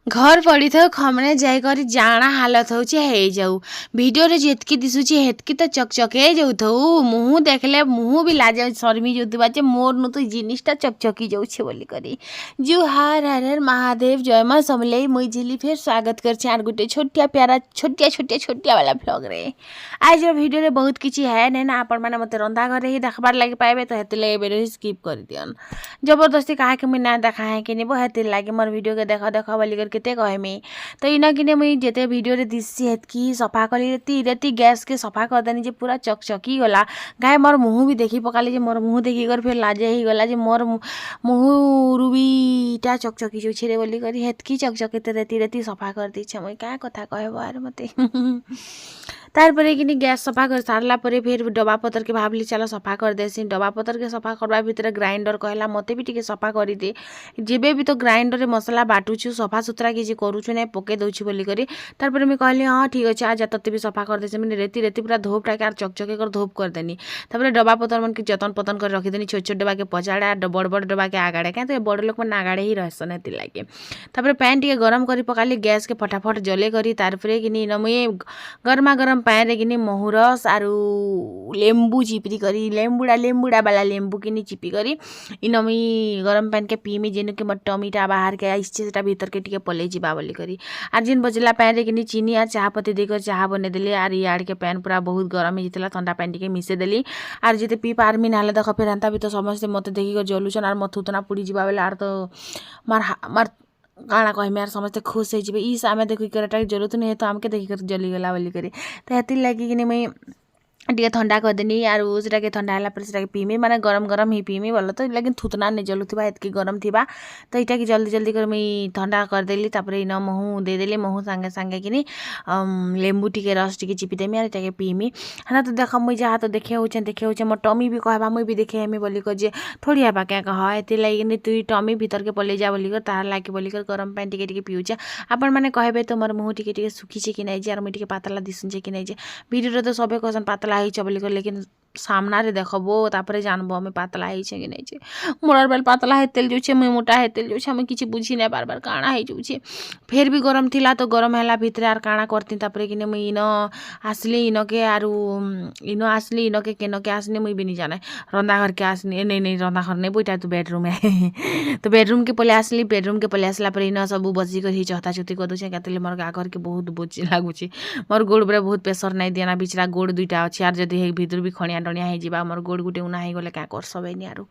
घर पड़ी थो खमने जाकर जाना हालत हो जाऊ भिडियो जितकी दिशुची हेतकी तो चकचके जाऊ मुँह देखले मुँह भी लाज शर्मी जाऊा जे मोर नु तो जिनिसटा चकचकी जाऊे बोली करी जुहार हर हर महादेव जय माँ समले मुई झिली फिर स्वागत कर आर गोटे छोटिया प्यारा छोटिया छोटिया छोटिया वाला भ्लग रे आज भिडियो बहुत किसी है नहीं ना आपण मैंने मत रंधा घर ही देखबार लगे पाए तो हेती लगे वीडियो स्किप कर दियन जबरदस्ती कहा कि मुझे ना देखा है कि नहीं हेती लगे मोर वीडियो के देख देख बोली कर केते कहमी तो इना किने मुई जेते वीडियो रे दिसी हेतकी सफा कली रेती गैस के सफा कर देनी जे पूरा चकचकी गला गाय मोर मुँह भी देखी पकाली जे मोर मुँह देखी कर फिर लाजे ही गला जे मोर मुँह रुबीटा चकचकी जो छे बोली कर हेतकी चकचकी रेती सफा कर दी मुई क्या कथा कहब आर मते तारपरे कि गैस सफा कर सारला परे फिर डबा पतर के भावली चलो सफा कर देसी डबा पतर के सफा करवा भितर ग्राइंडर कहला मते भी टिके सफा कर दे जेबे भी तो ग्राइंडर रे मसला बाटुछु सफा सुतरा किसी करूछु ना पके दउछु बोली करी तारपरे मैं कहली हाँ ठीक अच्छे आज तते भी सफा कर देसी मैंने रेती पूरा धोप टाके चकचके कर धोप कर देनी तारपरे डबा पतर मन के जतन पतन कर रखीदेनी छोट छोट डबा के पचाड़ा बड़ बड़ डबा के आगाड़े क्या तो बड़ लोग मैंने आगाड़े ही रहसन हेती लगे तारपरे पैन टिके गरम कर पकाली गैस के फटाफट जले करी तारपरे कि मुई गरमा गरम पैन रे किनी महूरस आरु लेम्बू चिपरी करी लेम्बुड़ा वाला लेम्बू किनी चिपी करी इन मुई गरम पैन के पीमी जेनु कि मोर टमीटा बाहर के इच्छे से भीतर के टिके पलै जीवा बोली करी आर जिन बजला पैन रे किनी चीनी आर चाह पत्ती देकर चाह बने देली आर याड़ के पैन पूरा बहुत गरम ही जितला ठंडा पैन टिके मिसे देली आर जिते पी पारमी नाले देख फिर एंता भी तो समस्ते मत देखी कर जलुछन आर मत उतना पुड़ी जीवा बेले आर तो मार काଣା कहमी यार समस्ते खुश हो इस आमे देखी कर जरूरत नहीं है तो आमके देखी कर जलीगला बोली करी तो हेती लगी कि मुई टे ठंडा करदेनी आर उसके ठंडा है से पीमी माने गरम गरम ही पीमी बोल तो लेकिन थुतना नहीं जलुवा एतकी गरम थी तो यहाँ कि जल्दी जल्दी कर मुई ठंडा करदेली तापर इन महू देदेली महू सांगे सांगे कि लेम्बू टिके रस टिके चिपिदेमी आर इटा पीमी है तो देख मुई जहाँ तो देखे हो मोर टमी भी कहबा मुई भी देखे हेमी बोली कर जे थोड़ी हेबा क्या कह ये लगे तुई टमी भीतर के पलै जा बोलिकर तार लागे बोलिकर गरम पानी टिके टिके पिउछे आपण मैंने कहबे तो मोर मुँह टिके टिके सुखीछे कि नहीं जे आर मुई टिके पातला दिसुछे कि नहीं जे वीडियो तो सबे कहसन पातला बोलिकर लेकिन सामना रे देखबो तापरे जानबो हमें पातला है कि नहीं छे मोर बेल पातला है तेल जो मुई मोटा है तेल जो हमें किसी बुझी नहीं बार बार काଣା है जो फिर भी गरम थिला तो गरम है भितर आर काଣା करती तापरे कि मुई इन आसली इन के आरु इन आसली इन के केन के आसनी मुई भी नहीं जाने रंधा घर के आसनी नहीं रंधा घर नहीं बोईटा तो बेडरूम है तो बेडरूम के पले आसली बेडरूम के पले आसला पर इन सब बसी कर ही चहता चुती कर दूचे क्या मोर गा घर के बहुत बुझी लगुच मोर गोड़ बड़े बहुत प्रेसर नहीं देना बिचरा गोड़ दुईटा अच्छे आर जदि भितर भी खणिया डणिया हो मोर गोड़ गुटे उना हो गले क्या कर सबनी आरु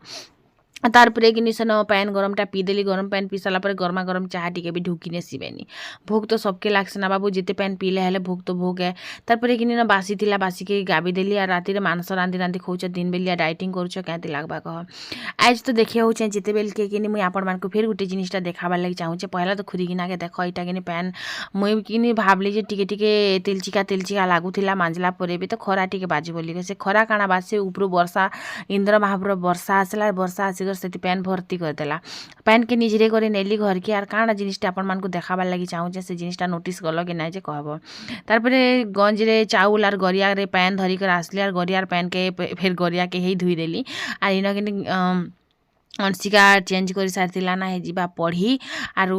तारपरे कि सेन पैन गरमटा पीदेली गरम पैन पी सारा गरमा गरम चाह टिके भी ढुकी सीबेनी भोग तो सबके लागसे ना बाबू जिते पैन पीले हेले भोग तो भोग है तारपरे कि बासी थिला बासी के गाबी देली और राति मांस रांधि रांधि खोच दिन बेलिया डाइटिंग करुच क्या लगवा कह आज तो देखे हो जिते बेल के मुई आपण मानक फिर गोटे जिनिसटा देखाबार लगे चाहूचे पहला तो खुरीकिना के देख इटा कि पैन मुई कि भावली जे टिके टिके तेलचिका लागुला मांजला पर भी तो खरा टिके बाजी बोली से खरा काଣା बासे ऊपर वर्षा इंद्र महापुर वर्षा आसला वर्षा आसिक से पैन भर्ती करदेला पैन के निजरे कर नेली घर के आर काଣା जिनिसटा आपण मानक देखाबार लगी चाहूचे से जिनिसटा नोटिस कल कि ना जे कहब तारपरे गंजरे चाउल आर गरिया रे पैन धरिकर आसली आर गरियार पैन के फिर गरिया के ही धुई देली आर इन कि अंशिका चेंज कर सारी ना है पढ़ी आरु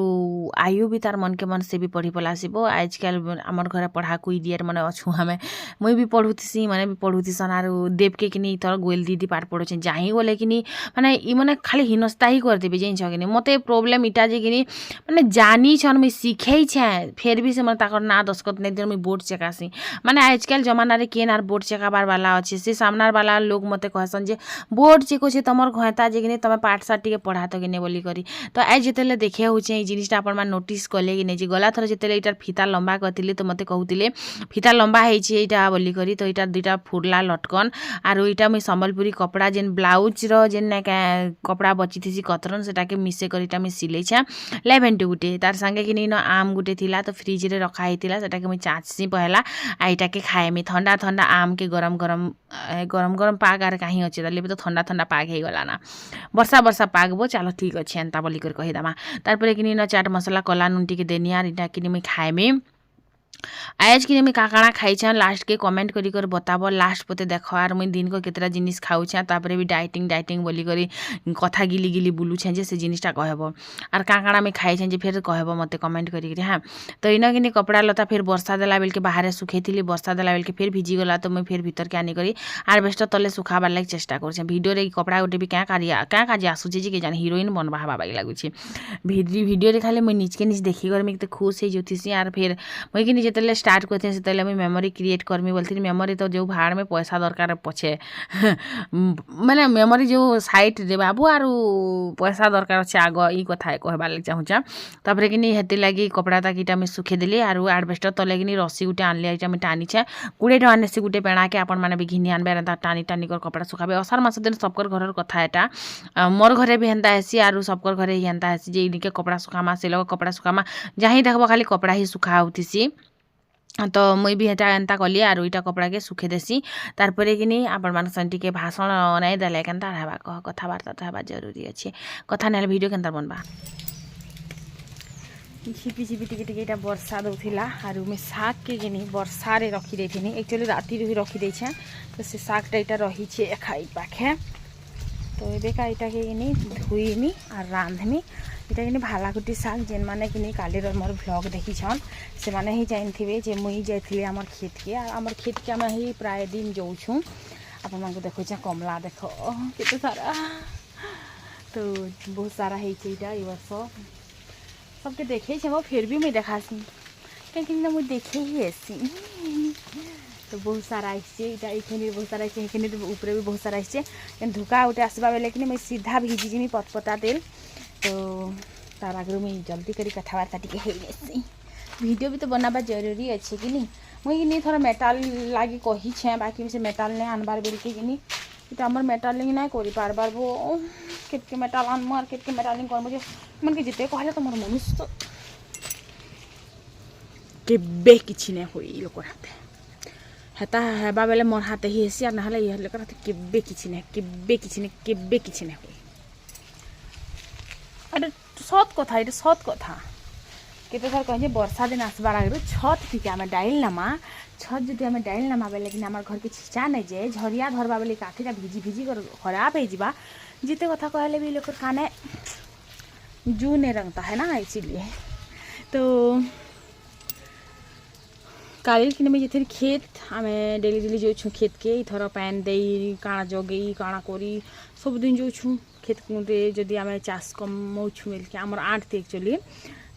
आयु भी तार मन के मन से भी पढ़ी पलासिबो आजकल आमर घर पढ़ा कोई दियर मन अच्छु हमें मुई भी पढ़ुथी मैंने भी पढ़ुथीसन आरु देव के कि तोर गोल दीदी पाठ पढ़ुचे जाही बोले कि माने इ माने खाली हिनस्ता ही करदेबे जाइन कि मते प्रॉब्लम इटा जे कि माने जानी छन मुई सीखे छे फिर भी से मन ताकर ना दस्खत नहीं दिन मुई बोर्ड चेकासी माने आजकल जमाना रे केन आर बोर्ड चेकाबार वाला अच्छे से सामनार वाला लोग मते कहसन जे बोर्ड चेको छे तमर घयता जे कि तमे पाठ साठ टिके पढ़ा तो कि नहीं बोली करी तो आज जिते देखे हो जिनिसटा आपण मान नोटिस कले कि नहीं गला थर जिते इटार फीता लंबा करथिले तो मते कहूतिले फीता लंबा है इटा बोली करी तो इटा दुईटा फुरला लटकन आरु इटा मुई संबलपुरी कपड़ा जेन ब्लाउज रो जेन कपड़ा बची थी कतरन सेटा के मिसे कर इटा मुई सिले छा 11 गुटे तार संगे कि इन आम गुटे थिला तो फ्रिज रे रखा हेतिला सेटा के मुई चाचसी पहला आ इटा के खाएमी ठंडा ठंडा आम के गरम गरम गरम गरम पाग आर कहीं अच्छे तले भी तो ठंडा ठंडा पाग हो गला ना वर्षा वर्षा पागबो चलो ठीक अच्छे एंता बोलिकर कहीदेमा तारपरे कि चाट मसला कला नुन टिके देनी आर इटा कि मुई खाएमी आज कि मुई काकाଣା खाइछा लास्ट के कमेंट करी कर बताबो लास्ट पते देखो आर मुई दिन को केतरा जिनिस खाउछा तापरे भी डाइटिंग बोली करी कथा गिली गिली बुलुछे जे से जिनिसटा कहबो आर काकाଣା में खाइछा जे फिर कहबो मते कमेंट करी करी हां तो इना किनी कपड़ा लता फिर वर्षा देला बेल के बाहर सुखेथिली वर्षा देला बेल के फिर भिजी गला तो मुई फिर भीतर के आनी करी हार्वेस्टर तले सुखाबार लागि चेष्टा करछे वीडियो रे कपड़ा गोटे भी क्या काजी आसुचे जे के जान हीरोइन बनबा हवा बाई लागुछे वीडियो रे खाली मुई नीच के नीच देखि कर मी खुश हे जोतिसी आर फिर मुई किनी जेतले स्टार्ट करते से मुझे मेमोरी क्रिएट करमी बोलती मेमोरी तो जो भाड़ में पैसा दरकार पछे मैंने मेमोरी जो साइट रे बाबू आर पैसा दरकार अच्छे आग ई कथा कहबार लगे चाहूँचा तापर कि हेती लगी कपड़ा ताकि मुझे सुखे देली आर एडवेस्टर तले कि रसी गुटे आनली एटा मुझे टानीछे 20 टका नेसी गुटे पेणा के आपण मैंने भी घिनी आनबे टानी टानी कर कपड़ा सुखाबे असार मास दिन सबकर घर कथा एटा मोर घरे भी हेन्ता हेसी आर सबकर घरे ही हेन्ता हेसी जे इनके कपड़ा सुखामा से लोग कपड़ा सुखामा जहाँ देखबो खाली कपड़ा ही सुखा होतीसी तो मुई भी हेटा एंता कली आर इटा कपड़ा के सुखे देसी तारपरे कि नहीं आपण मान संटी के भाषण नहीं देले केनता हेबा कह कथाबार्ता तो हेबा जरूरी अच्छे कथा नेले वीडियो केनता बनबा झिपी झिपी टिके टिके इटा वर्षा दउथिला आर मैं साग के कि नहीं वर्षा रे रखी देथिनी एक्चुअली राती रे रखी देछे तो से सागटा इटा रही छे खाई पाखे तो एबेका इटा के नहीं धुईमी आर रांधमी इटा कि भालाकुटी साग जेन माने कि काली मोर भ्लग देखी छन से माने ही जानथिबे जे मुई जाइथिले हमर खेत के आ हमर खेत के हम ही प्राय दिन जाउछु अपन मानको देखो छ कमला देखो केते सारा तो बहुत सारा है इटा ई वर्ष सबके देखे छ फिर भी मैं देखासी कहीं ना मुझे देखे ही ऐसी तो बहुत सारा आइसे इटा एखने बहुत सारा आइसे एखने ऊपर भी बहुत सारा आइसे धुका उठे आसबा बेले कि मैं सीधा भिजी जिमी पतपता तेल तो तार आगे मुझे जल्दी करी कथबार्ता टी होसी वीडियो भी तो बनाबा जरूरी अच्छे कि नहीं मुझे कि थोड़ा मेटाल लगी कही छे बाकी से मेटाल नहीं आनबार बेलके कि इटा आमर मेटाल नहीं कर पारबार वो केतके मेटाल आनम और केतके मेटाल नहीं करम मन के जिते कहले तुम मनुष्य केबे किछि नहीं होई लोकर हाथे हेता हेबा बेले मोर हाथे ही हेसी आर नहले ये लोकर हाथे केबे किछि नहीं होई अरे सत कथा ये सत कथा केते थर कहे वर्षा दिन आसबार आगे छत टिके आम डाइल नामा छत जदि आम डाइल नामा बेले कि आम घर के छिचा नहीं जाए झरिया धरबा बेले काठीटा भिजी भिजी कर खराब हो जिते कथा कहले भी लोग काने जू नहीं रंगता है ना इसीलिए तो काली कि मैं जिथे खेत आम डेली डेली जो खेत के थर पैन दे काଣା जगे काଣା करी सब दिन जो खेत जदि आम चाष कमाऊँ बेल के आमर आठ थी एक्चुअली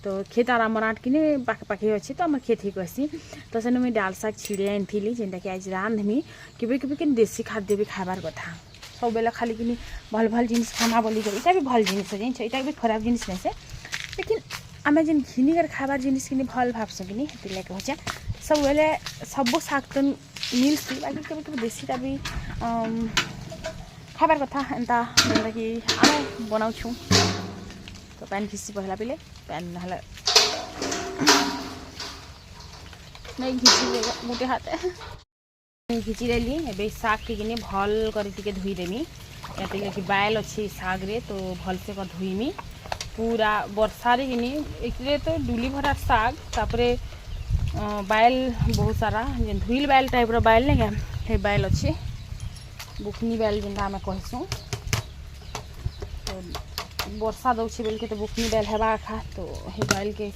तो खेत आर आमर आठ कि पाखे पाखे अच्छे तो आम खेत ही कहसी तो से मुझे डाल शाग छिड़े आनी जेनटा कि आज रांधमी के देसी खाद्य भी खाबार कथा सब बेला खाली कि भल भल जिनिस खाना बोली इटा भी भल जिनिस है जान इटा भी खराब जिनिस नहीं से लेकिन आम जेन घिनिकर खाबार जिनिस कि भल भावसु कि हेती हो सब बेले सब शाग तो मिलसी बाकी कभी देसीटा भी खाबार कथा एंता जेनटा कि आम बनाऊँ तो पैन घिसी पहला पिले पैन ना नहीं घिची गोटे हाथ घिची देली ए शाग के कि भल कर धुईदेमी या कि बायल अच्छे शाग रे तो भल से कर धुईमी पूरा वर्षा रे कि तो डुली भरा शाग तापरे बायल बहुत सारा धुईल बायल टाइप रो बायल नहीं क्या बायल अच्छे बुकनी बायल जेनटा आम कहसूँ तो वर्षा दौचे बेल के तो बुकनी बायल हेबा खा तो हे बायल के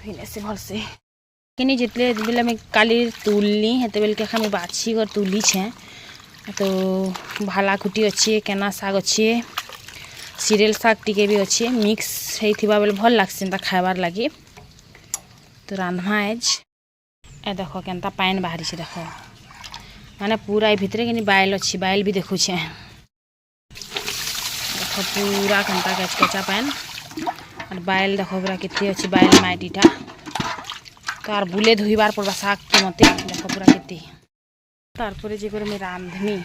धुईने से भल से कि जितने बेले मैं काली तुलनी हेते बेल के खाली बाछी कर तुली छे तो भालाकुटी अच्छे केना शाग अच्छे सीरियल शाग टिके भी अच्छे मिक्स होइथिबा बेले भल लागसे खाइबार लगी तो रांधमा एज ए देखो केनता पाइन बाहरी से देखो माने पूरा भितरे कि बायल अच्छी बायल भी देखु छे देखो पूरा केनता केचकेचा पाइन और बायल देखो पूरा कितनी अच्छी बायल माइटीटा तो आर बुले धुईबार पड़वा शाग के मते देखो पूरा केते तारपरे जे करे मैं रांधमी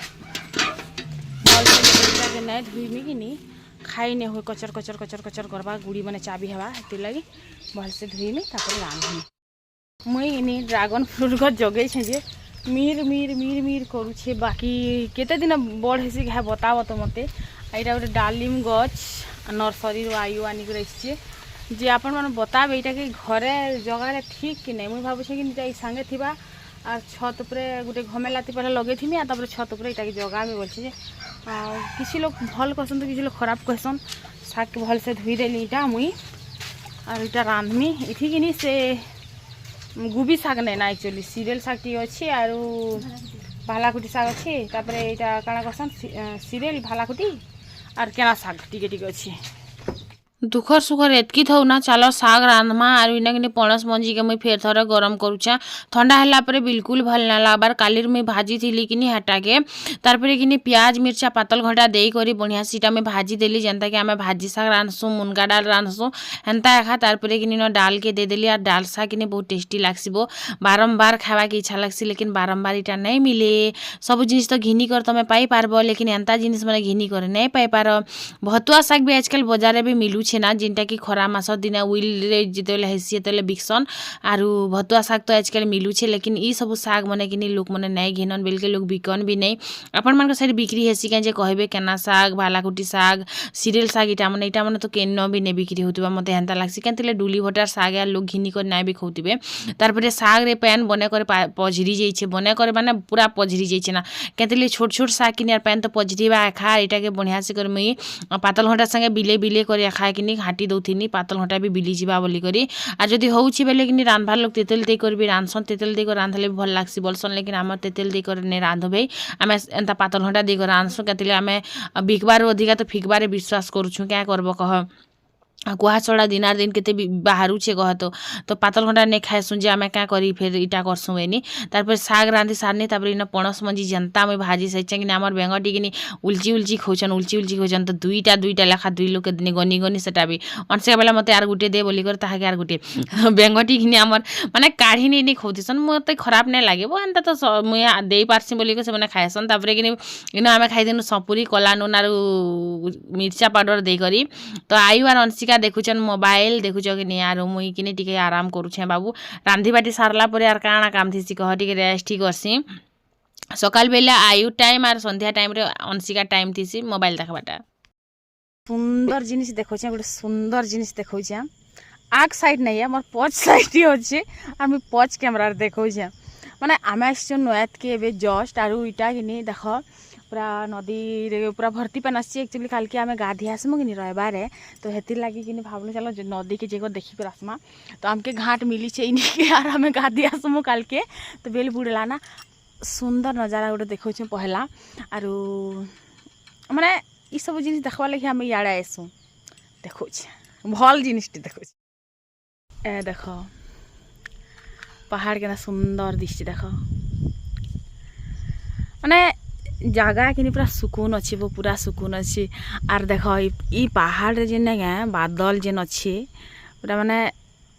भल से नहीं धुईमी कि नहीं खाई नहीं हो कचर कचर कचर कचर करवा गुड़ी मैंने चाबी हवा हेती लगी भल से धुईमी तापर रांधमी मुई इनी ड्रागन फ्रूट घर जगे जे मीर मीर मीर मीर करुछे बाकी केते दिन बड़ हेसी घा बताव तो मते एटा गोटे डालिम गछ नर्सरी आयु आनिक रही जे आपण मन बताबे एटा कि घरे जगाले ठीक कि नहीं मुई भाबुछे कि ई संगे थिबा और छत उपरे गोटे घमेलाती पहले लगे थी तापर छत उपरे इटा जगा भी बोलছি যে किसी लोग भल कहसन तो किसी लोग खराब कहसन शाग के भल से धुई देली इटा मुई और इटा रांधमी इथि कि से गुबी शाग नहीं ना एक्चुअली सीरियल शाग टी अच्छी और भालाकुटी शाग अच्छी तापर इटा काना कहसन सीरियल भालाकुटी और केना शाग टिके टिके अच्छी दुखर सुखर एतकी थौ ना चलो साग रांधमा और इना कि पणस मंजी के मुई फेर थोड़ा गरम करूचा ठंडा हला पर बिल्कुल भल ना लागबार कालीर मुई भाजी थी कि हटा के तारपरे कि प्याज मिर्चा पातल घंटा दे करी बढ़िया सीटा में भाजी देली जनता कि आम भाजी शाग रांधसु मुनगा डाल रांधसु हेन्ता एखा तारपरे कि डाल के दे देली और डाल शाग कि बहुत टेस्टी लागसिबो बारंबार खावा के इच्छा लागसी लेकिन बारंबार इटा नहीं मिले सब जिनिस तो घिनी कर तमें पाई पारब लेकिन एंता जिनिस मैंने घिनी कर नहीं पाई पार भतुआ शाग भी आजकल बजार भी मिलू ना जिनटा कि खरा मास दिन उइल जितेले हेसी तेले बिकसन आरु भतुआ शाग तो आजकल मिलूछे लेकिन ई सब शाग मने कि लोक मने नहीं घिनन बिल्कुल लोग बिकन भी नहीं अपन मन साइड बिक्री हेसी कहीं कहबे केना शाग भालाकुटी शाग सीरियल शाग इटा मने तो केन भी नहीं बिक्री होतिबा मते हेंता लागसी केनतले डुली भटार शाग या लोग घिनी कर नहीं भी खौतिबे तारपरे शाग रे पैन बने करे पझरी जाइछे बने करे माने पूरा पझरी जाइछे ना केनतले छोट छोट शाग किनी पैन तो पझरीबा खा इटा के बढ़िया से कर मुई पातल घंटा संगे बिले बिले करे खा कि घाटी दौथिनी पातल घंटा भी बिली जावा बोली करी आ जदि होउछि बेले कि रांधबार लोग तेतेल दे कर भी रांधसन तेतेल दे कर रांधले भी भल लागसी बोलसन लेकिन आम तेतेल दे कर नहीं रांधबे आम एंता पातल घंटा दे कर रांधसु केतले आम बिकबार अधिका तो फिकबारे विश्वास करूछु क्या करब कह कुहा चढ़ा दिनार दिन केते बाहरु छे कह तो पातल घंटा नहीं खाए सुन जे आम क्या करी फिर इटा करसु एनी तारपर शाग रांधि सारनी तापर इन पणस मंजी जनता में भाजी सच्चा कि आमर बेंगटी कि उलची उलची खौचन तो दुईटा लेखा दुई लोग दिन गनी गनी सेटा भी अनसे बेला मते यार गुटे दे बोली कर ताहाके यार गुटे बेंगटी कि आमर माने काढ़ी नहीं खौथिसन मते खराब नहीं लागे एंता तो मुई दे पारसी बोली से मैंने खाएसन तापर कि इन आम खाईदेनु सपुरी कला नून आरु मिर्चा पाउडर दे करी तो आयु आर अंशिका देखुचन मोबाइल देखुच कि नहीं यार मुई कि टिके आराम करूछे बाबू रांधी बाटी सारला पर यार काଣା काम थी कह टिके रेस्ट ही करसी सकाल बेले आयु टाइम और संध्या टाइम रे अंशिका टाइम थी मोबाइल देखबाटा सुंदर जिनिस देखौछे गोटे सुंदर जिनिस देखौछे आग साइड नहीं है मोर पछ साइड ही होछे और मैं पछ कैमरा देखौछे माने आमे आछन नयत के एबे जस्ट आरु इटा कि नहीं देख पूरा नदी रे पूरा भर्ती पेन आसी एक्चुअली काल के आम गाधी आसमु कि रविवार तो हेतिर लगी कि भावनु चलो नदी के जगह देखी पर आसमा तो आमके घाट मिली छे इन्हीं के यार आम गाधी आसमु काल के तो बेल बुड़ला ना सुंदर नजारा गोटे देखो पहला आरु माने ई सब जिनिस देखवा लगी आम इे आसू देखो भल जिनिस देखो ए देख पहाड़ के सुंदर दिशे देख माने जगह कि पूरा सुकून अच्छी वो पूरा सुकून अच्छी आर देख ई पहाड़ रे जेन बादल जेन अच्छे पूरा माने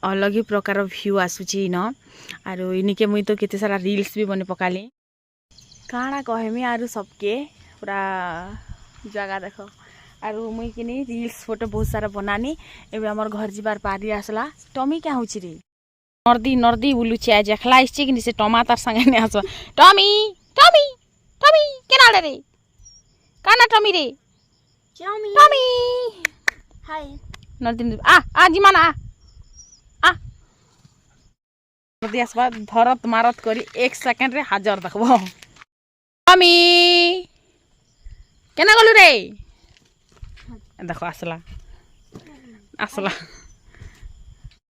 अलग ही प्रकार व्यू आसूची इन आर इनिके मुई तो केते सारा रील्स भी बने पकाली काଣା कहमी आरु सबके पूरा जगह देख आर मुई कि रील्स फोटो बहुत सारा बनानी एबे हमर घर जीवार पारी आसला टमी क्या होची रे नर्दी नर्दी बुलुची आज देखला आइछे कि से टमा तार संगे ने आसो टमी टमी टमी केना रे काना टमी रे टमी टमी हाय नर्दी आ जिमाना आ नर्दी आसबा धरत मारत करी 1 सेकंड रे हाजर देखबो टमी केना गलु रे देखो आसला आसला